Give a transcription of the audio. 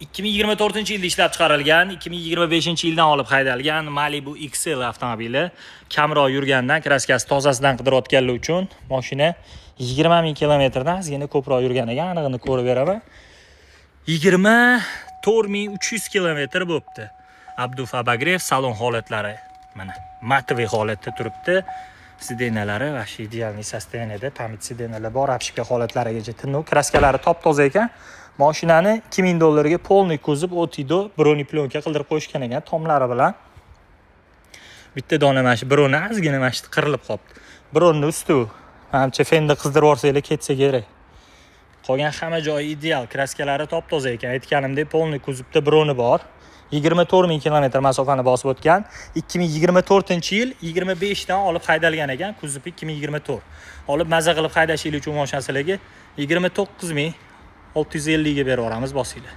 2024-yilda ishlab chiqarilgan, 2025-yildan olib haydalgan Malibu XL avtomobili kamroq yurgandan, kraskasi tozasidan qidirayotganlar uchun mashina 20 ming kilometrdan ozgina ko'proq yurgan ekan, anig'ini ko'rib beraman. 24.300 kilometr bo'libdi. Abduf Abagrev salon holatlari mana matviy holatda turibdi. Sidenalari va ideal sostoyaniyada, pamit sidenalar bor, apshika holatlarigacha tinov, kraskalari top-toza ekan. Mashinani $2000 polniy kuzov Otido broneplyonka qildirib qo'yishgan ekan, tomlari bilan. Bitta dona mana shu broni ozgina mana shu qirilib qolibdi. Bronni usti hamcha fendi qizdirib olsanglar ketsa kerak. Qolgan hamma joyi ideal, kraskalari top-toza ekan. Aytganimdek, polniy kuzovda broni bor. 24 ming kilometr masofani bosib o'tgan. 2024-yil 25dan olib haydalgan ekan, kuzov 2024. Olib maza qilib haydashingiz uchun mashinasilarga 29.650 ga berib yuboramiz, bosinglar.